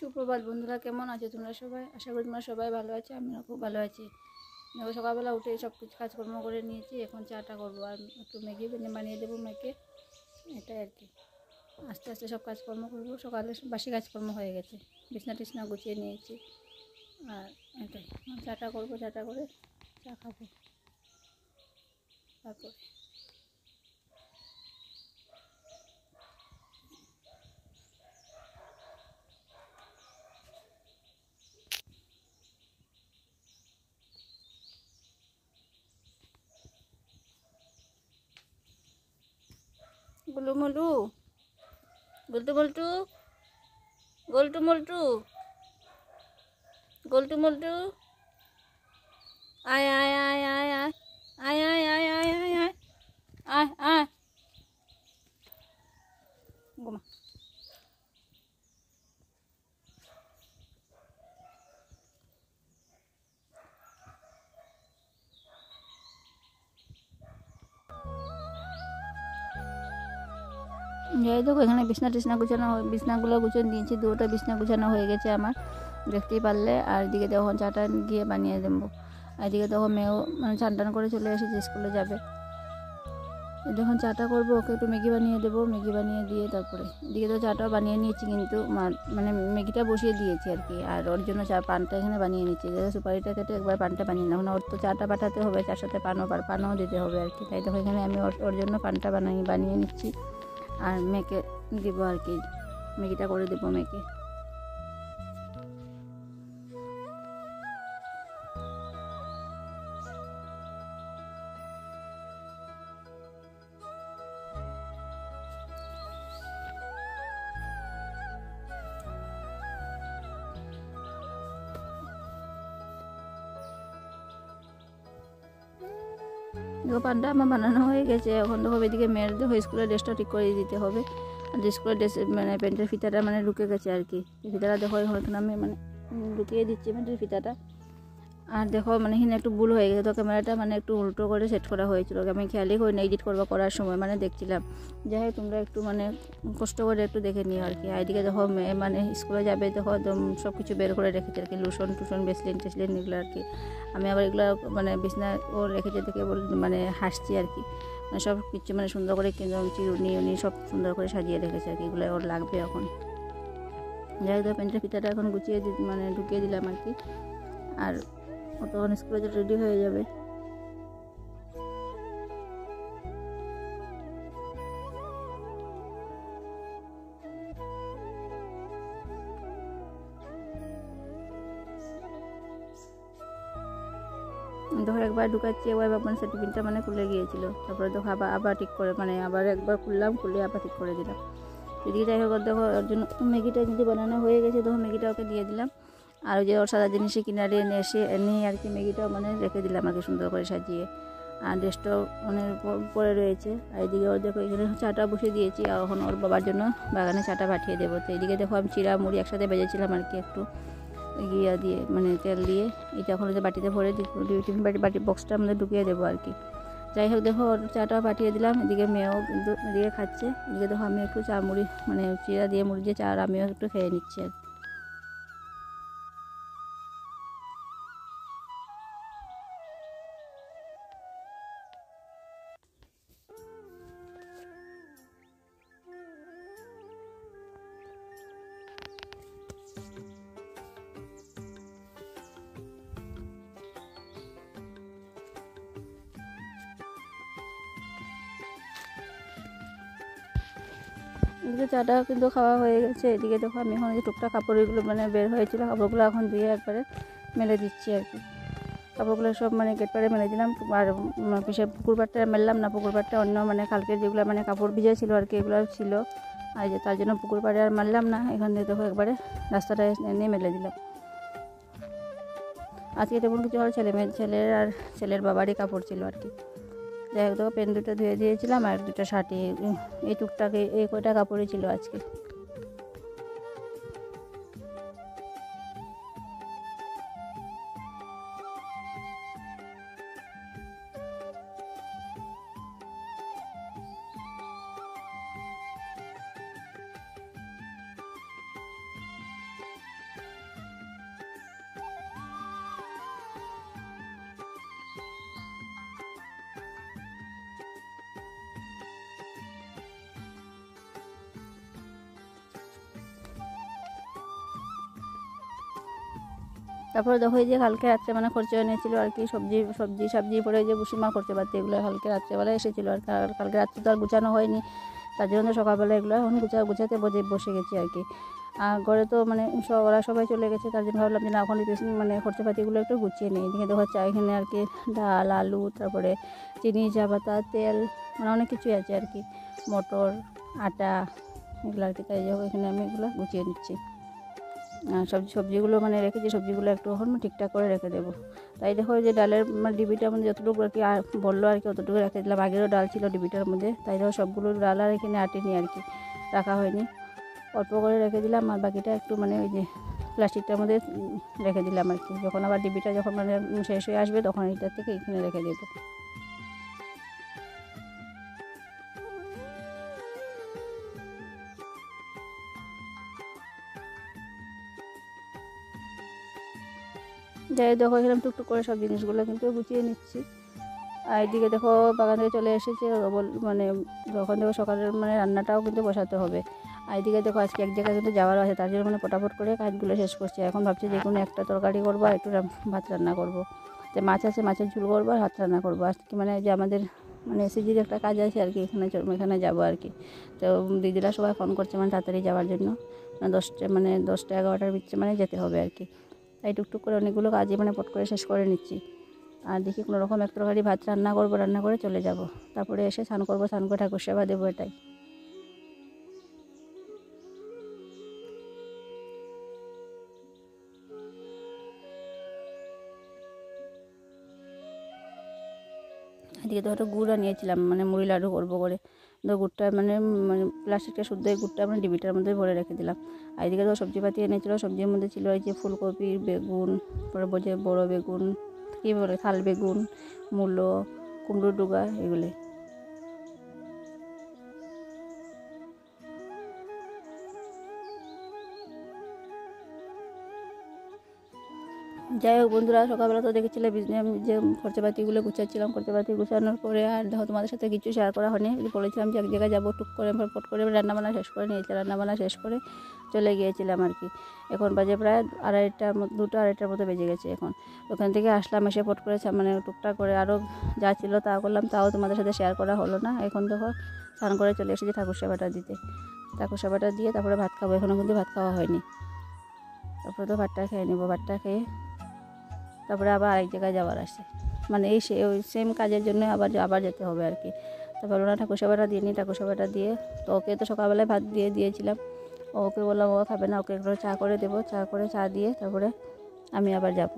সুপ্রভাত বন্ধুরা, কেমন আছো তোমরা সবাই? আশা করি তোমরা সবাই ভালো আছো। আমিও খুব ভালো আছি। সকালবেলা উঠে সব কিছু কাজকর্ম করে নিয়েছি। এখন চাটা করবো আর একটু ম্যাগি বানিয়ে দেবো মেয়েকে। এটাই আর কি, আস্তে আস্তে সব কাজকর্ম করবো। সকালে বাসি কাজকর্ম হয়ে গেছে, বিছনা টিছনা গুছিয়ে নিয়েছি। আর এটাই, চাটা করবো, চাটা করে চা খাবো তারপরে। গুলু মুলু, গুলটু মুলটু, গোলটু মুলটু, গোলটু মুলটু, আয় আয় আয় আয় আয় আয় আয় আয় আয় আয় আয় আয় আয় ঘুমা। যাই দেখো, এখানে বিছনা টিছনা গুছানো, বিছনাগুলো গুছিয়ে নিয়েছি। দুটো বিছনা গুছানো হয়ে গেছে আমার, দেখতেই পারলে। আর এদিকে তখন চাটা গিয়ে বানিয়ে দেবো। আর এদিকে তখন মেয়েও মানে চান টান করে চলে এসেছে, স্কুলে যাবে। যখন চাটা করবো ওকে একটু ম্যাগি বানিয়ে দেবো। ম্যাগি বানিয়ে দিয়ে তারপরে এদিকে তো চাটাও বানিয়ে নিয়েছি, কিন্তু মানে ম্যাগিটা বসিয়ে দিয়েছি আর কি। আর ওর জন্য পানটা এখানে বানিয়ে নিচ্ছি। সুপারিটা কেটে একবার পানটা বানিয়ে নেবো, ওর তো চাটা পাঠাতে হবে, তার সাথে পানও দিতে হবে আর কি। তাই দেখো এখানে আমি ওর জন্য পানটা বানিয়ে নিচ্ছি। আর মেয়েকে দিব আর কি, ম্যাগিটা করে দেবো মেয়েকে। দেখো পানটা আমার বানানো হয়ে গেছে। এখন দেখো এদিকে মেয়ের দেখো স্কুলের ড্রেসটা ঠিক করে দিতে হবে। আর স্কুলের ড্রেস মানে প্যান্টের ফিতাটা মানে ঢুকে গেছে আর কি। ফিতাটা দেখো এখন আমি মানে ঢুকিয়ে দিচ্ছি প্যান্টের ফিতাটা। আর দেখো মানে এখানে একটু ভুল হয়ে গেছে, তো ক্যামেরাটা মানে একটু উল্টো করে সেট করা হয়েছিল। আমি খেয়ালই করি না এডিট করার সময়, মানে দেখছিলাম। যাই হোক, তোমরা একটু মানে কষ্ট করে একটু দেখে নিও আর কি। আর এদিকে দেখো মেয়ে মানে স্কুলে যাবে, দেখো একদম সব কিছু বের করে রেখেছে আর কি, লোশন টুশন বেসলিন টেসলিন এগুলো আর কি। আমি আবার এগুলো মানে বিছনা ও রেখেছে দেখে মানে হাসছি আর কি। মানে সব কিছু মানে সুন্দর করে চিরুনি উনি সব সুন্দর করে সাজিয়ে রেখেছে আর কি, এগুলো ওর লাগবে এখন। যাই হোক, প্যান্টের ফিতাটা এখন গুছিয়ে মানে ঢুকিয়ে দিলাম আর কি। আর ও তখন স্কুলে রেডি হয়ে যাবে। দেখো একবার ঢুকাচ্ছি, একবার মানে টিফিনটা মানে খুলে গিয়েছিল। তারপরে দেখো আবার ঠিক করে মানে আবার একবার খুলে আবার ঠিক করে দিলাম। এদিকে যাই হোক, দেখো ওর জন্য ম্যাগিটা কিন্তু বানানো হয়ে গেছে। দেখো ম্যাগিটা ওকে দিয়ে দিলাম। আর ওই যে ওর সাদা জিনিসে কিনারে নিয়ে আর কি ম্যাগিটাও মানে রেখে দিলাম আর কি, সুন্দর করে সাজিয়ে। আর ড্রেসটাও মানে পরে রয়েছে। আর এদিকে ওর দেখো এখানে চাটা বসিয়ে দিয়েছি। আর এখন ওর বাবার জন্য বাগানে চাটা পাঠিয়ে দেবো। তো এদিকে দেখো আমি চিড়া মুড়ি একসাথে ভেজেছিলাম আর কি, একটু গিয়া দিয়ে মানে তেল দিয়ে। এটা এখন যে বাটিতে ভরে টিফিন বাটি বক্সটা আমাদের ঢুকিয়ে দেবো আর কি। যাই হোক, দেখো ওর চাটাও পাঠিয়ে দিলাম। এদিকে মেয়েও কিন্তু এদিকে খাচ্ছে। এদিকে দেখো আমি একটু চা মুড়ি মানে চিড়া দিয়ে মুড়ি দিয়ে চা আর আমিও একটু খেয়ে নিচ্ছি আর কি। এদিকে চাটা কিন্তু খাওয়া হয়ে গেছে। এদিকে দেখো আমি এখন যে টুকটাক কাপড়গুলো মানে বের হয়েছিল, কাপড়গুলো এখন দিয়ে একবারে মেলে দিচ্ছি আর কি। কাপড়গুলো সব মানে গেট পাড়ে মেলে দিলাম। আর সে পুকুর পাড়টা মেললাম না, পুকুর পাড়টা অন্য মানে কালকের যেগুলো মানে কাপড় ভিজা ছিল আর কি, এগুলো ছিল। আর যে তার জন্য পুকুর পাড়ে আর মারলাম না। এখান থেকে দেখো একবারে রাস্তাটায় এনে মেলে দিলাম। আজকে তেমন কিছু হল ছেলের আর ছেলের বাবারই কাপড় ছিল আর কি। যাই হোক, দেখো প্যান্ট দুটো ধুয়ে দিয়েছিলাম আর দুটো শার্টে এই টুকটাকে এই কয়টা কাপড়ই ছিল আজকে। তারপরে দেখো এই যে কালকে রাত্রে মানে খরচা এনেছিল আর কি, সবজি পরে যে বুসিমা খরচা পাতি এগুলো কালকে রাত্রেবেলা এসেছিলো আর কালকে রাত্রে তো আর গুছানো হয়নি, তার জন্য সকালবেলা এগুলো এখন গুছাতে বসে গেছি আর কি। আর ঘরে তো মানে ওরা সবাই চলে গেছে, তার জন্য ভাবলাম যে না এখন মানে খরচাপাতিগুলো একটু গুছিয়ে নিই। এদিকে দেখো চা এখানে আর কি ডাল, আলু, তারপরে চিনি, চা পাতা, তেল, মানে অনেক কিছুই আছে আর কি, মটর, আটা এগুলো আর কি। তাই যাবো এখানে আমি এগুলো গুছিয়ে নিচ্ছি। সবজিগুলো মানে রেখেছি, সবজিগুলো একটু এখন ঠিকঠাক করে রেখে দেবো। তাই দেখো যে ডালের মানে ডিবিটার মধ্যে যতটুকু আর কি বললো আর কি অতটুকু রেখে দিলাম। আগেরও ডাল ছিল ডিবিটার মধ্যে, তাই দেখো সবগুলো ডাল আর এখানে আটিনি আর কি, রাখা হয়নি, অল্প করে রেখে দিলাম। আর বাকিটা একটু মানে ওই যে প্লাস্টিকটার মধ্যে রেখে দিলাম আর কি, যখন আবার ডিবিটা যখন মানে শেষ হয়ে আসবে তখন এটার থেকে এখানে রেখে দেবো। যাই দেখো এখানে টুকটুক করে সব জিনিসগুলো কিন্তু গুছিয়ে নিচ্ছি। আর এদিকে দেখো বাগান থেকে চলে এসেছে, মানে যখন দেখো সকালের মানে রান্নাটাও কিন্তু বসাতে হবে। আর এদিকে দেখো আজকে এক জায়গায় কিন্তু যাওয়ারও আছে, তার জন্য মানে পটাপট করে কাজগুলো শেষ করছি। এখন ভাবছি যে কোনো একটা তরকারি করবো আর একটু ভাত রান্না করবো। তো মাছ আছে, মাছের ঝোল করবো আর ভাত রান্না করবো আজকে। মানে যে আমাদের মানে এসএসজির একটা কাজ আছে আর কি, এখানে যাবো আর কি। তো দিদিরা সবাই ফোন করছে মানে তাড়াতাড়ি যাওয়ার জন্য, 10টা 11টার ভিতরে মানে যেতে হবে আর কি। তাই টুকটুক করে অনেকগুলো কাজই মানে পট করে শেষ করে নিচ্ছি। আর দেখি কোনো রকম এক তরকারি ভাত রান্না করবো, রান্না করে চলে যাব। তারপরে এসে স্নান করবো, স্নান করে ঠাকুর সেবা দেবো, এটাই। এদিকে তো হয়তো গুড় নিয়েছিলাম মানে মুড়ি লাড্ডু করবো করে, তো গুড়টা মানে প্লাস্টিকটা শুদ্ধ গুড়টা মানে ডিবিটার মধ্যে ভরে রেখে দিলাম। আর এদিকে তো সবজিপাতি এনেছিল, সবজির মধ্যে ছিল এই যে ফুলকপি, বেগুন, পরে যে বড় বেগুন কী বলে থাল বেগুন, মূলো, কুমড়ো ডুগা এগুলো। যাই হোক বন্ধুরা, সকালবেলা তো দেখেছিলে আমি যে খরচাপাতিগুলো গুছাচ্ছিলাম, খরচাপাতি গুছানোর পরে আর দেখো তোমাদের সাথে কিছু শেয়ার করা হয়নি। বলেছিলাম যে এক জায়গায় যাবো, টুক করে ফট করে রান্নাবান্না শেষ করে নিয়েছি, রান্নাবান্না শেষ করে চলে গিয়েছিলাম আর কি। এখন বাজে প্রায় 2টা 2:30টার মতো বেজে গেছে এখন। ওখান থেকে আসলাম, এসে ফট করে মানে টুকটাক করে আরও যা ছিল তা করলাম, তাও তোমাদের সাথে শেয়ার করা হলো না। এখন দেখো স্নান করে চলে এসেছি ঠাকুর সেবাটা দিতে। ঠাকুর সেবাটা দিয়ে তারপরে ভাত খাবো, এখনও কিন্তু ভাত খাওয়া হয়নি। তারপরে তো ভাতটা খেয়ে নেবো, ভাতটা খেয়ে তারপরে আবার আরেক জায়গায় যাওয়ার আছে, মানে ওই সেম কাজের জন্য আবার যেতে হবে আর কি। তারপর ওরা ঠাকুর সেবাটা দিয়ে নিই, ঠাকুর সেবাটা দিয়ে তো ওকে তো সকালবেলায় ভাত দিয়েছিলাম, ওকে বললাম ও খাবে না, ওকে একটু চা করে দেবো, চা দিয়ে তারপরে আমি আবার যাব।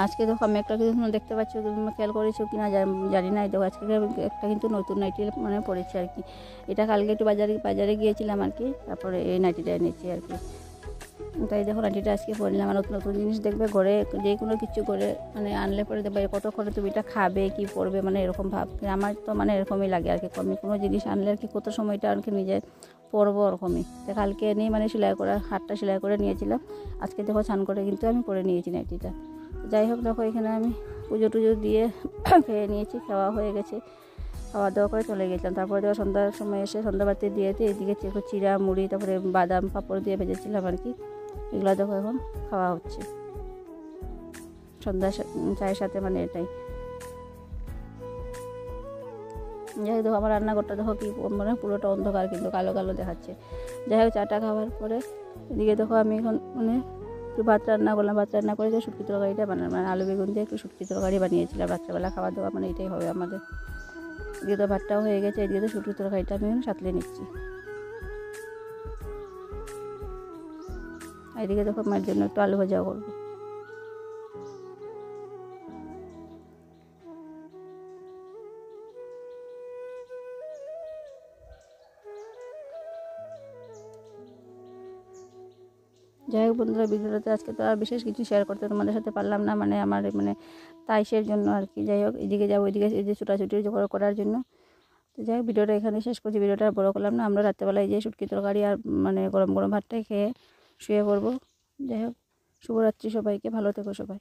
আজকে দেখো আমি একটা কিন্তু দেখতে পাচ্ছি, তুমি খেয়াল করেছো কিনা জানি না। দেখো আজকে একটা কিন্তু নতুন নাইটি মানে পড়েছি আর কি। এটা কালকে একটু বাজারে গিয়েছিলাম আর কি, তারপরে এই নাইটিটা এনেছি আর কি। তাই দেখো নাইটিটা আজকে পরলাম। আর নতুন জিনিস দেখবে ঘরে যে কোনো কিছু করে মানে আনলে পরে দেখবে কতক্ষণে তুমি এটা খাবে কি পরবে, মানে এরকম ভাব আমার তো মানে এরকমই লাগে আর কি। আমি কোনো জিনিস আনলে আর কি কত সময়টা আর কি নিজে পরবো ওরকমই। তো কালকে এনেই মানে হাতটা সেলাই করে নিয়েছিলাম, আজকে দেখো স্নান করে কিন্তু আমি পরে নিয়েছি নাইটিটা। যাই হোক দেখো এখানে আমি পুজো টুজো দিয়ে খেয়ে নিয়েছি, খাওয়া হয়ে গেছে, খাওয়া দাওয়া করে চলে গেছিলাম। তারপরে দেখো সন্ধ্যার সময় এসে সন্ধ্যাবাতি দিয়েতে এদিকে একটু চিড়া মুড়ি তারপরে বাদাম পাঁপড় দিয়ে ভেজেছিলাম আর কি, এগুলো দেখো এখন খাওয়া হচ্ছে সন্ধ্যা চায়ের সাথে, মানে এটাই। যাই হোক দেখো আমার রান্নাঘরটা দেখো কি মানে পুরোটা অন্ধকার, কিন্তু কালো কালো দেখাচ্ছে। যাই হোক চাটা খাওয়ার পরে এদিকে দেখো আমি এখন মানে একটু ভাত রান্না করলাম, ভাত রান্না করে শুটকি তরকারিটা বানালাম, মানে আলু বেগুন দিয়ে একটু শুটকি তরকারি বানিয়েছিলাম। রাত্রেবেলা খাওয়া দাওয়া মানে এটাই হবে আমাদের। এদিকে তো ভাতটাও হয়ে গেছে, এদিকে তো শুটকি তরকারিটা আমি সাঁতলে নিচ্ছি। এদিকে দেখো মায়ের জন্য একটু আলু ভাজাও করবো। যাই হোক বন্ধুরা, ভিডিওটাতে আজকে তো আর বিশেষ কিছু শেয়ার করতে তোমাদের সাথে পারলাম না, মানে আমার মানে তাইসের জন্য আর কি। যাই হোক, এদিকে যাবো, ওইদিকে এই যে ছোটাছুটি করার জন্য। তো যাই হোক, ভিডিওটা এখানে শেষ করছি, ভিডিওটা বড় করলাম না। আমরা রাত্রেবেলায় যে শুটকি তরকারি আর মানে গরম গরম ভাতটাই খেয়ে শুয়ে পড়বো। যাই হোক, শুভরাত্রি সবাইকে, ভালো থেকো সবাই।